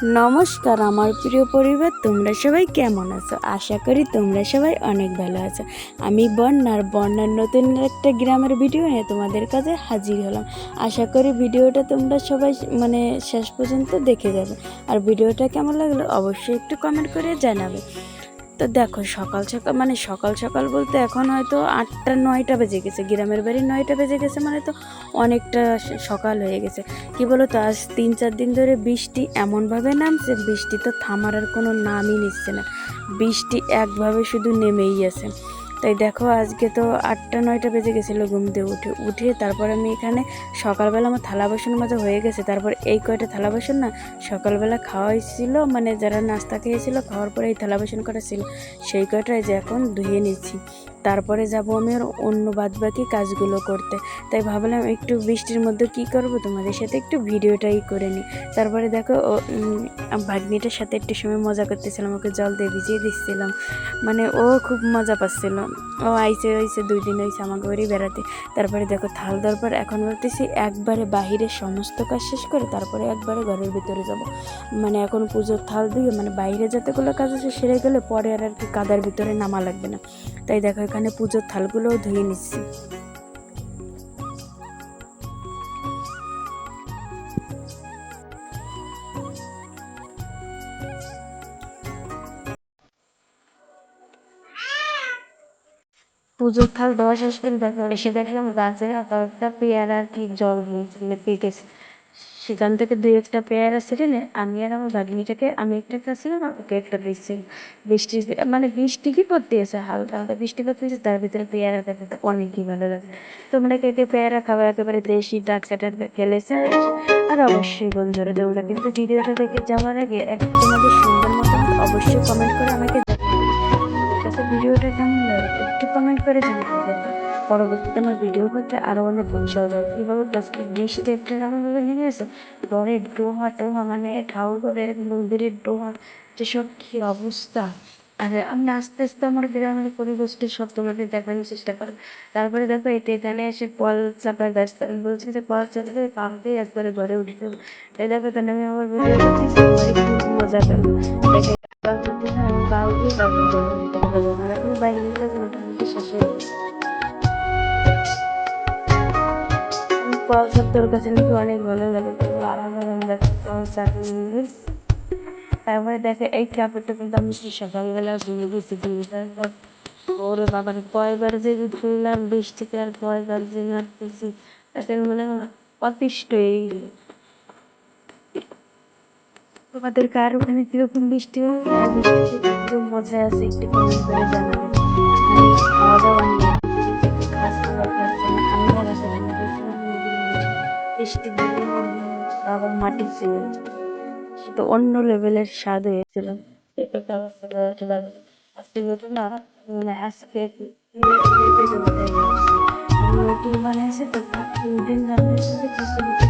নমস্কার আমার প্রিয় পরিবার, তোমরা সবাই কেমন আছো? আশা করি তোমরা সবাই অনেক ভালো আছো। আমি বন্যার নতুন একটা গ্রামের ভিডিও নিয়ে তোমাদের কাছে হাজির হলাম। আশা করি ভিডিওটা তোমরা সবাই শেষ পর্যন্ত দেখে যাবে। আর ভিডিওটা কেমন লাগলো অবশ্যই একটু কমেন্ট করে জানাবে। তো দেখো, সকাল সকাল সকাল সকাল বলতে এখন হয়তো 8টা 9টা বেজে গেছে। গ্রামের বাড়ি 9টা বেজে গেছে মানে তো অনেকটা সকাল হয়ে গেছে। কি বলো তো, আজ 3-4 দিন ধরে বৃষ্টি এমনভাবে নামছে, বৃষ্টি তো থামার আর কোনো নামই নিচ্ছে না। বৃষ্টি একভাবে শুধু নেমেই আছে। তাই দেখো, আজকে তো 8টা 9টা বেজে গেছিলো ঘুম দিয়ে উঠে তারপর আমি এখানে সকালবেলা আমার থালা বাসন মাজা হয়ে গেছে। তারপর এই কয়টা থালা বাসন না সকালবেলা খাওয়া হয়েছিল, যারা নাস্তা খেয়েছিল খাওয়ার পরে এই থালা বাসন করা ছিল, সেই কয়টাই যে এখন ধুয়ে নিচ্ছি। তারপরে যাব আমি আর অন্য বাদবাকি কাজগুলো করতে। তাই ভাবলাম একটু বৃষ্টির মধ্যে কি করব, তোমাদের সাথে একটু ভিডিওটাই করে নিই। তারপরে দেখো, ভাগ্নিটার সাথে একটু সময় মজা করতেছিলাম, ওকে জল দিয়ে ভিজিয়ে দিচ্ছিলাম। ও খুব মজা পাচ্ছিল। ও আইসে 2 দিন হয়েছে আমাকে বাড়ি বেড়াতে। তারপরে দেখো, থাল দরবার এখন বলতেছি একবারে বাহিরের সমস্ত কাজ শেষ করে তারপরে একবারে ঘরের ভিতরে যাব। এখন পুজোর থাল দিয়ে বাইরে যতগুলো কাজ আছে সেরে গেলে পরে আর কি কাদার ভিতরে নামা লাগবে না। তাই দেখো, এখানে পুজোর থালগুলোও ধুয়ে নিচ্ছি। পুজোর থাল ধোয়া শেষ করে দেখো এসে দেখলাম গাছে একটা পেয়ারা আর কি জল পেকেছে। সেখান থেকে 2-1টা পেয়ারা ছেড়ে আমি আর আমার ভাগ্নিটাকে, আমি একটা খাচ্ছিলাম আর ওকে একটা দিচ্ছি। বৃষ্টি বৃষ্টি কি পড়তেছে, হালকা হালকা বৃষ্টি পড়তেছে, তার ভিতরে পেয়ারা দেখতে অনেকই ভালো লাগে। তোমরা কেটে পেয়ারা খাবার একেবারে দেশি টাটকা টাটকা খেলেছে। আর অবশ্যই বন্ধুরা, তোমরা কিন্তু ভিডিওটা দেখে যাওয়ার আগে তোমাদের সুন্দর মতামত অবশ্যই কমেন্ট করে আমাকে কাছে ভিডিওটা কেমন লাগে একটু কমেন্ট করে জানাতে দেবে। পরবর্তীতে আমার ভিডিও করতে আরো অনেক উৎসাহ দেয়। কীভাবে বৃষ্টি একটা এমনভাবে নেমে গেছে, ঘরের ডোহা টোহা ঠাউ করে মন্দিরের ডোহা, যেসব কী অবস্থা। আর আমি আস্তে আস্তে আমার গ্রামের পরিবেশটি সব তোমাদের দেখানোর চেষ্টা করি। তারপরে দেখো, এখানে এসে কল চাপার ব্যস্ত, আমি বলছি যে কল চাপলে পাম্পে একবারে ঘরে উঠতে হবে। তাই দেখো, তাহলে আমি আমার ভিডিও করতেছি, সবাই খুব মজা করবো। তোর কাছে নাকি অনেক ভালো লাগে, তারপরে দেখে এই কাপড়টা কিন্তু আমি সকালবেলা ধুয়ে গেছি। তারপর ওরে বাবা, কয়বার যে ধুলাম বৃষ্টিতে, আর কয়বার যে নাড়তেছি, তাতে অতিষ্ঠ এই। তোমাদের কার ওখানে কিরকম বৃষ্টি হয় আর বৃষ্টিতে কিরকম মজা আছে একটু কমেন্ট করে জানাবে। খাওয়া দাওয়া নিয়ে খাবার খাচ্ছেন, আমি আর আসলে বৃষ্টি দিলে আবার মাটি ছিল, সে তো অন্য লেভেলের স্বাদ হয়েছিল। আজকে না, আজকে রুটি বানিয়েছে তো, 3 দিন রান্নার সাথে খিচুড়ি